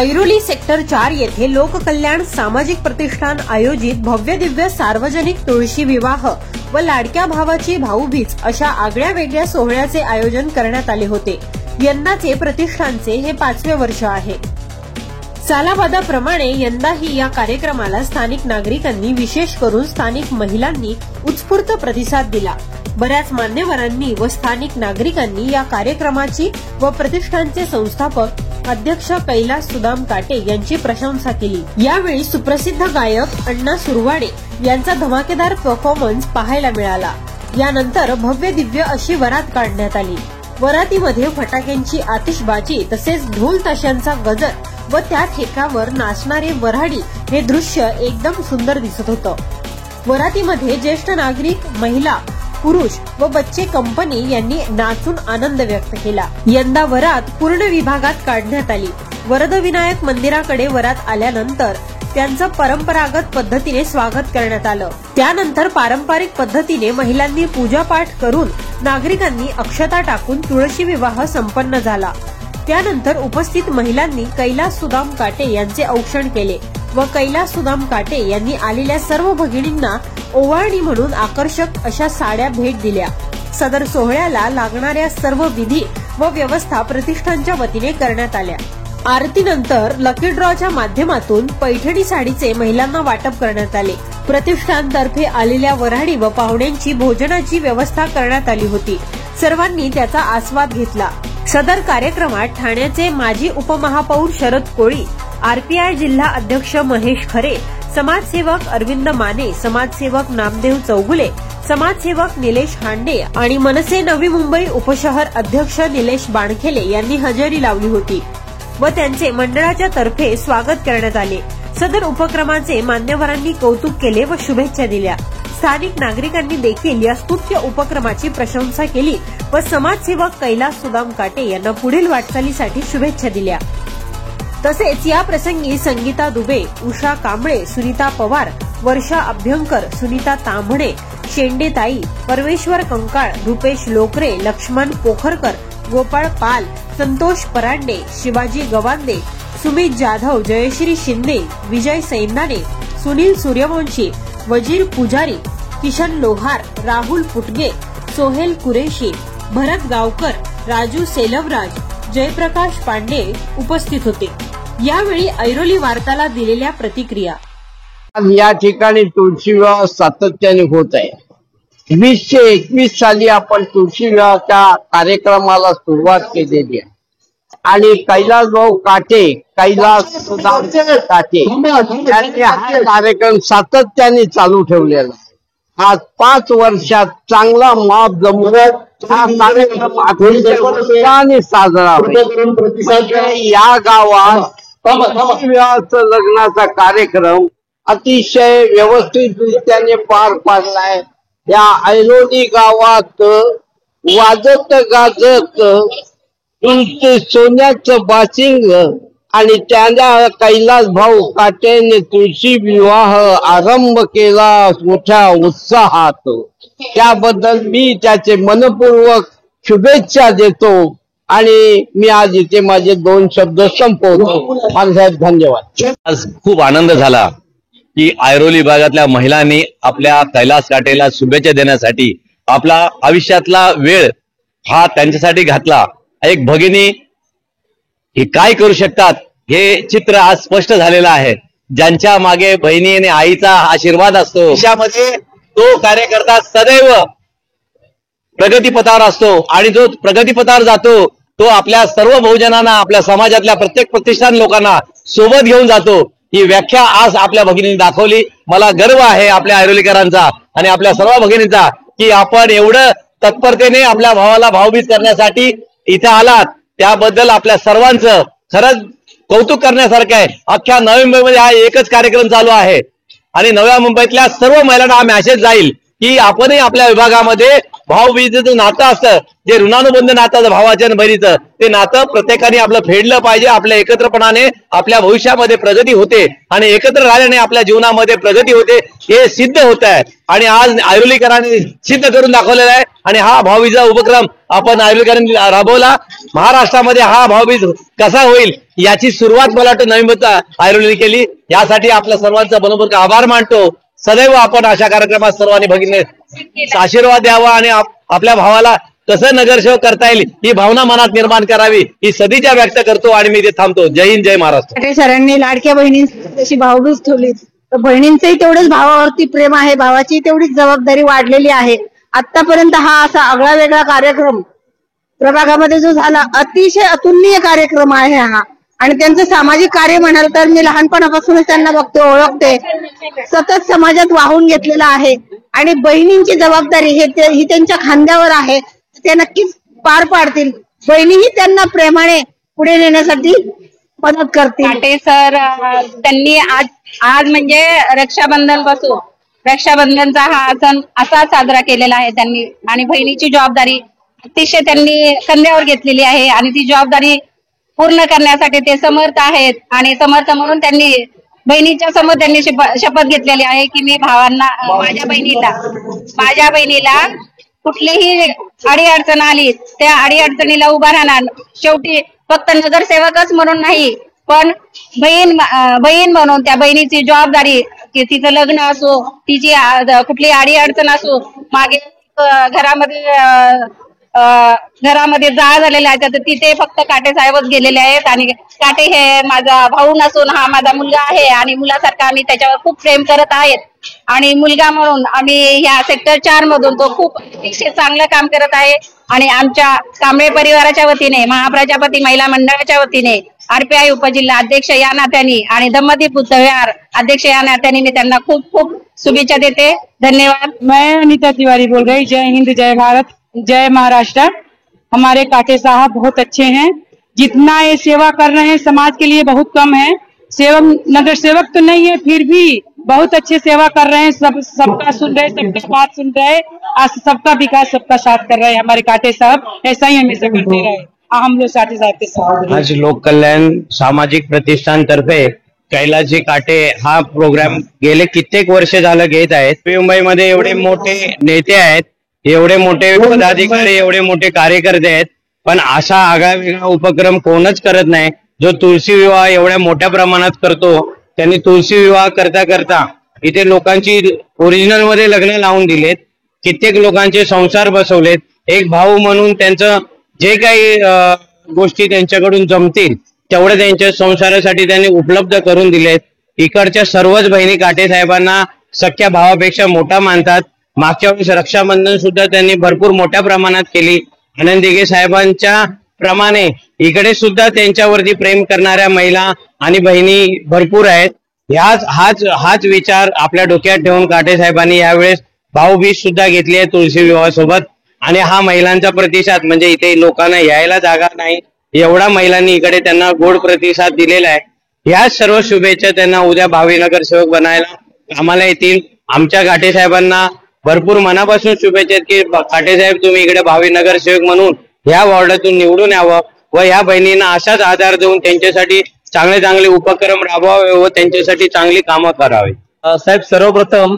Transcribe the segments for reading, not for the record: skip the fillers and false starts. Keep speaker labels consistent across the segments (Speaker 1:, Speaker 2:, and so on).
Speaker 1: Airoli sector 4 येथे लोककल्याण सामाजिक प्रतिष्ठान आयोजित भव्य दिव्य सार्वजनिक तुळशी विवाह व लाडक्या भावाची भाऊबीज अशा आगळ्या वेगळ्या सोहळ्याचे आयोजन करण्यात आले होते। यंदाचे प्रतिष्ठानचे हे 5वे वर्ष आहे। सालाबादाप्रमाणे यंदाही या कार्यक्रमाला स्थानिक नागरिकांनी विशेष करून स्थानिक महिलांनी उत्स्फूर्त प्रतिसाद दिला। बऱ्याच मान्यवरांनी व स्थानिक नागरिकांनी या कार्यक्रमाची व प्रतिष्ठानचे संस्थापक अध्यक्ष कैलास सुदाम काटे यांची प्रशंसा केली। यावेळी सुप्रसिद्ध गायक अण्णा सुरवाडे यांचा धमाकेदार परफॉर्मन्स पाहायला मिळाला। यानंतर भव्य दिव्य अशी वरात काढण्यात आली। वरातीमध्ये फटाक्यांची आतिषबाजी तसेच ढोल ताशांचा गजर व त्या ठेक्यावर नाचणारे वऱ्हाडी हे दृश्य एकदम सुंदर दिसत होतं। वरातीमध्ये ज्येष्ठ नागरिक, महिला, पुरुष व बच्चे कंपनी यांनी नाचून आनंद व्यक्त केला। यंदा वरात पूर्ण विभागात काढण्यात आली। वरदविनायक मंदिराकडे वरात आल्यानंतर त्यांचं परंपरागत पद्धतीने स्वागत करण्यात आलं। त्यानंतर पारंपरिक पद्धतीने महिलांनी पूजापाठ करून नागरिकांनी अक्षता टाकून तुळशी विवाह संपन्न झाला। त्यानंतर उपस्थित महिलांनी कैलास सुदाम काटे यांचे औक्षण केले व कैलास सुदाम काटे यांनी आलेल्या सर्व भगिनींना ओवाळणी म्हणून आकर्षक अशा साड्या भेट दिल्या। सदर सोहळ्याला लागणाऱ्या सर्व विधी व व्यवस्था प्रतिष्ठानच्या वतीने करण्यात आल्या। आरतीनंतर लकी ड्रॉच्या माध्यमातून पैठणी साडीचे महिलांना वाटप करण्यात आले। प्रतिष्ठानतर्फे आलेल्या वऱ्हाडी व पाहुण्यांची भोजनाची व्यवस्था करण्यात आली होती। सर्वांनी त्याचा आस्वाद घेतला। सदर कार्यक्रमात ठाण्याचे माजी उपमहापौर शरद कोळी, आरपीआय जिल्हा अध्यक्ष महेश खरे, समाजसेवक अरविंद माने, समाजसेवक नामदेव चौगुले, समाजसेवक निलेश हांडे आणि मनसे नवी मुंबई उपशहर अध्यक्ष निलेश बाणखेले यांनी हजेरी लावली होती व त्यांचे मंडळाच्या तर्फे स्वागत करण्यात आले। सदर उपक्रमाचे मान्यवरांनी कौतुक केले व शुभेच्छा दिल्या। स्थानिक नागरिकांनी देखील या स्तुत्य उपक्रमाची प्रशंसा केली व समाजसेवक कैलास सुदाम काटे यांना पुढील वाटचालीसाठी शुभेच्छा दिल्या। तसेच या प्रसंगी संगीता दुबे, उषा कांबळे, सुनीता पवार, वर्षा अभ्यंकर, सुनीता तांभणे, शेंडेताई, परमेश्वर कंकाळ, रुपेश लोकरे, लक्ष्मण पोखरकर, गोपाळ पाल, संतोष परांडे, शिवाजी गवांदे, सुमित जाधव, जयश्री शिंदे, विजय सैंदाने, सुनील सूर्यवंशी, वजीर पुजारी, किशन लोहार, राहुल पुटगे, सोहेल कुरेशी, भरत गावकर, राजू सेलवराज, जयप्रकाश पांडे उपस्थित होते। यावेळी ऐरोली वार्ताला दिलेल्या प्रतिक्रिया।
Speaker 2: या ठिकाणी तुळशी विवाह सातत्याने होत आहे। 2021 साली आपण तुळशी विवाहाच्या कार्यक्रमाला सुरुवात केलेली आहे आणि कैलास भाऊ काटे, कैलास सुदाम काटे यांनी हा कार्यक्रम सातत्याने चालू ठेवलेला आहे। आज 5 वर्षात चांगला माप जमून हा कार्यक्रम अतिशय साजरा होईल। या गावात विवाहाचं लग्नाचा कार्यक्रम अतिशय व्यवस्थितरित्याने पार पाडलाय। या ऐरोली गावात वाजत गाजत सोन्याचं बाशिंग आणि त्यांना कैलास भाऊ काटेने तुळशी विवाह आरंभ केला मोठ्या उत्साहात। त्याबद्दल मी त्याचे मनपूर्वक शुभेच्छा देतो आणि मी आज इथे माझे 2 शब्द संपवतो। माझ्यासाठी धन्यवाद।
Speaker 3: आज खूप आनंद झाला की ऐरोली भागातल्या महिलांनी आपल्या कैलास काटेला शुभेच्छा देण्यासाठी आपला आयुष्यातला वेळ हा त्यांच्यासाठी घातला। एक भगिनी हे काय करू शकतात हे चित्र आज स्पष्ट झालेलं आहे। ज्यांच्या मागे बहिणी आणि आईचा आशीर्वाद असतो त्यामध्ये तो कार्यकर्ता सदैव प्रगतीपथावर असतो आणि जो प्रगतीपथावर जातो तो आपल्या सर्व बहुजनांना, आपल्या समाजातल्या प्रत्येक प्रतिष्ठान लोकांना सोबत घेऊन जातो। ही व्याख्या आज आपल्या भगिनींनी दाखवली। मला गर्व आहे आपल्या ऐरोलीकरांचा आणि आपल्या सर्व भगिनींचा की आपण एवढं तत्परतेने आपल्या भावाला भाऊबीज करण्यासाठी इथे आलात। त्याबद्दल आपल्या सर्वांचं खरंच कौतुक करण्यासारखं आहे। अख्ख्या नवी मुंबईमध्ये हा एकच कार्यक्रम चालू आहे आणि नव्या मुंबईतल्या सर्व महिलांना हा मेसेज जाईल की आपणही आपल्या विभागामध्ये भाऊबीजेचं नातं असतं, जे ऋणानुबंध नातं असतं भावाच्या आणि बहिणीचं, ते नातं प्रत्येकाने आपलं फेडलं पाहिजे. आपल्या एकत्रपणाने आपल्या भविष्यामध्ये प्रगती होते आणि एकत्र राहिल्याने आपल्या जीवनामध्ये प्रगती होते, हे सिद्ध होत आहे. आणि आज ऐरोलीकरांनी सिद्ध करून दाखवलेला आहे. आणि हा भाऊबीजेचा उपक्रम आपण ऐरोलीकरांनी राबवला. महाराष्ट्रामध्ये हा भाऊबीज कसा होईल याची सुरुवात मला वाटतं नवीन ऐरोलीने केली. यासाठी आपल्या सर्वांचा मनपूर्वक आभार मानतो. सदैव आपण अशा कार्यक्रमात सर्वांनी भगिनी आशीर्वाद द्यावा आणि आपल्या भावाला कसं नगरसेवक करता येईल ही भावना मनात निर्माण करावी, ही सदिच्छा व्यक्त करतो आणि मी इथे थांबतो. जय हिंद, जय महाराष्ट्र.
Speaker 4: सरांनी लाडक्या बहिणींची भाऊबीज ठेवली, तर बहिणींचंही तेवढंच भावावरती प्रेम आहे, भावाची तेवढीच जबाबदारी वाढलेली आहे. आतापर्यंत हा असा आगळा वेगळा कार्यक्रम प्रभागामध्ये जो झाला, अतिशय अतुलनीय कार्यक्रम आहे हा. आणि त्यांचं सामाजिक कार्य म्हणाल तर मी लहानपणापासूनच त्यांना बघते, ओळखते, सतत समाजात वाहून घेतलेला आहे. आणि बहिणींची जबाबदारी ही त्यांच्या खांद्यावर आहे, ते नक्कीच पार पाडतील. बहिणीही त्यांना प्रेमाने पुढे नेण्यासाठी मदत करतील.
Speaker 5: काटे सर त्यांनी आज म्हणजे रक्षाबंधनचा हा सण असा साजरा केलेला आहे त्यांनी. आणि बहिणीची जबाबदारी अतिशय त्यांनी खांद्यावर घेतलेली आहे आणि ती जबाबदारी पूर्ण करण्यासाठी ते समर्थ आहेत. आणि समर्थ म्हणून त्यांनी बहिणीच्या समोर त्यांनी शपथ घेतलेली आहे की मी भावांना, माझ्या बहिणीला कुठलीही अडीअडचण आली त्या अडीअडचणीला उभा राहणार. शेवटी फक्त नगरसेवकच म्हणून नाही, पण बहीण म्हणून त्या बहिणीची जबाबदारी, की तिचं लग्न असो, तिची कुठली अडीअडचण असो, मागे घरामध्ये जाळ झालेला आहे तर तिथे फक्त काटे साहेबच गेलेले आहेत. आणि काटे हे माझा भाऊ नसून हा माझा मुलगा आहे आणि मुलासारखा आम्ही त्याच्यावर खूप प्रेम करत आहेत. आणि मुलगा म्हणून आम्ही ह्या सेक्टर 4 मधून तो खूप अतिशय चांगलं काम करत आहे. आणि आमच्या कांबळे परिवाराच्या वतीने, महाप्रजापती महिला मंडळाच्या वतीने, RPI उपजिल्हा अध्यक्ष या नात्याने आणि दम्मदीप बुद्धविहार अध्यक्ष या नात्याने मी त्यांना खूप खूप शुभेच्छा देते. धन्यवाद.
Speaker 4: मैं अनीता तिवारी बोल रही. जय हिंद, जय भारत, जय महाराष्ट्र. हमारे काटे साहब बहुत अच्छे हैं. जितना ये सेवा कर रहे हैं समाज के लिए बहुत कम है. नगर सेवक तो नहीं है, फिर भी बहुत अच्छे सेवा कर रहे हैं. सबका सुन रहे, सबका बात सुन रहे, सबका विकास, सबका साथ कर रहे हैं हमारे काटे साहब. ऐसा ही हमेशा करते रहे. हम लोग साथ साथ
Speaker 2: आज लोक कल्याण सामाजिक प्रतिष्ठान तर्फे कैलासजी काटे हा प्रोग्राम गेले कित्येक वर्ष झालं घेत आहेत. मुंबईमध्ये एवढे मोठे नेते आहेत, एवढे मोठे पदाधिकारी, एवढे मोठे कार्यकर्ते आहेत, पण असा आगळा वेगळा उपक्रम कोणच करत नाही जो तुळशी विवाह एवढ्या मोठ्या प्रमाणात करतो. त्यांनी तुळशी विवाह करता करता इथे लोकांची ओरिजिनल मध्ये लग्न लावून दिलेत, कित्येक लोकांचे संसार बसवलेत. एक भाऊ म्हणून त्यांचं जे काही गोष्टी त्यांच्याकडून जमतील तेवढे त्यांच्या संसारासाठी त्यांनी उपलब्ध करून दिलेत. इकडच्या सर्वच बहिणी काटे साहेबांना सख्या भावापेक्षा मोठा मानतात. मागच्या वेळेस रक्षाबंधन सुद्धा त्यांनी भरपूर मोठ्या प्रमाणात केली. आनंद दिघे साहेबांच्या प्रमाणे इकडे सुद्धा त्यांच्यावरती प्रेम करणाऱ्या महिला आणि बहिणी भरपूर आहेत. हाच विचार आपल्या डोक्यात ठेवून काटे साहेबांनी यावेळेस भाऊबीज सुद्धा घेतली आहे तुळशी विवाहासोबत. आणि हा महिलांचा प्रतिसाद म्हणजे इथे लोकांना यायला जागा नाही, एवढा महिलांनी इकडे त्यांना गोड प्रतिसाद दिलेला आहे. ह्या सर्व शुभेच्छा त्यांना उद्या भावी नगरसेवक बनायला आम्हाला येतील. आमच्या काटे साहेबांना भरपूर मनापासून शुभेच्छा की काटे साहेब तुम्ही इकडे भावी नगरसेवक म्हणून ह्या वॉर्डातून निवडून यावं व ह्या बहिणींना असाच आधार देऊन त्यांच्यासाठी चांगले चांगले उपक्रम राबवावे व त्यांच्यासाठी चांगली कामं करावी.
Speaker 3: साहेब, सर्वप्रथम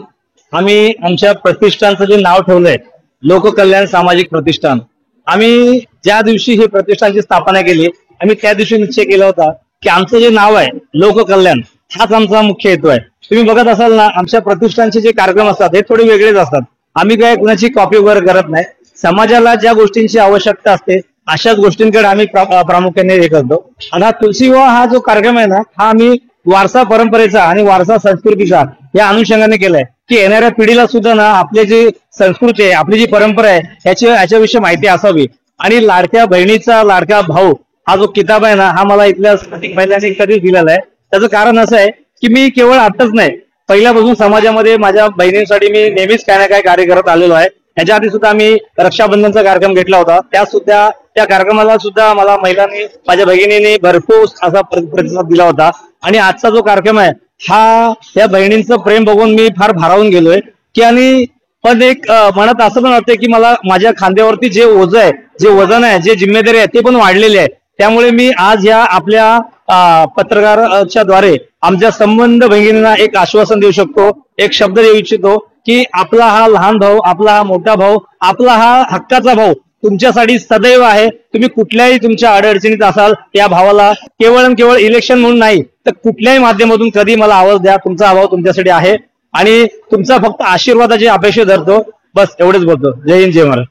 Speaker 3: आम्ही आमच्या प्रतिष्ठानचं जे नाव ठेवलंय लोककल्याण सामाजिक प्रतिष्ठान, आम्ही ज्या दिवशी हे प्रतिष्ठानची स्थापना केली आम्ही त्या दिवशी निश्चय केला होता की आमचं जे नाव आहे लोककल्याण हाच आमचा मुख्य हेतू आहे. तुम्ही बघत असाल ना, आमच्या प्रतिष्ठानचे जे कार्यक्रम असतात हे थोडे वेगळेच असतात. आम्ही काय कुणाची कॉपी वगैरे करत नाही. समाजाला ज्या गोष्टींची आवश्यकता असते अशाच गोष्टींकडे आम्ही प्रामुख्याने हे करतो. आणि हा तुळशी विवाह हा जो कार्यक्रम आहे ना, हा आम्ही वारसा परंपरेचा आणि वारसा संस्कृतीचा या अनुषंगाने केलाय की येणाऱ्या पिढीला सुद्धा ना आपली जी संस्कृती आहे, आपली जी परंपरा आहे याच्याविषयी माहिती असावी. आणि लाडक्या बहिणीचा लाडका भाऊ हा जो किताब आहे ना, हा मला इथल्या महिलांनी कधीच दिलेला आहे. त्याचं कारण असं आहे की मी केवळ आताच नाही, पहिल्यापासून समाजामध्ये माझ्या बहिणींसाठी मी नेहमीच काय ना काय कार्य करत आलेलो आहे. याच्या आधी सुद्धा आम्ही रक्षाबंधनचा कार्यक्रम घेतला होता, त्या कार्यक्रमाला सुद्धा मला महिलांनी, माझ्या भगिनींनी भरपूर असा प्रतिसाद दिला होता. आणि आजचा जो कार्यक्रम आहे हा त्या बहिणींचं प्रेम बघून मी फार भारावून गेलोय की आणि पण एक मनात असं पण वाटतं की मला माझ्या खांद्यावरती जे ओझं आहे, जे वजन आहे, जे जिम्मेदारी आहे ते पण वाढलेले आहे. त्यामुळे मी आज या आपल्या पत्रकाराच्या द्वारे आमच्या संबंध भगिनींना एक आश्वासन देऊ शकतो, एक शब्द देऊ इच्छितो की आपला हा लहान भाऊ, आपला हा मोठा भाऊ, आपला हा हक्काचा भाऊ तुमच्यासाठी सदैव आहे. तुम्ही कुठल्याही तुमच्या अडचणीत असाल, या भावाला केवळ इलेक्शन म्हणून नाही तर कुठल्याही माध्यमातून कधी मला आवाज द्या. तुमचा भाव तुमच्यासाठी आहे आणि तुमचा फक्त आशीर्वादाची अपेक्षा धरतो. बस एवढेच बोलतो. जय हिंद, जय महाराज.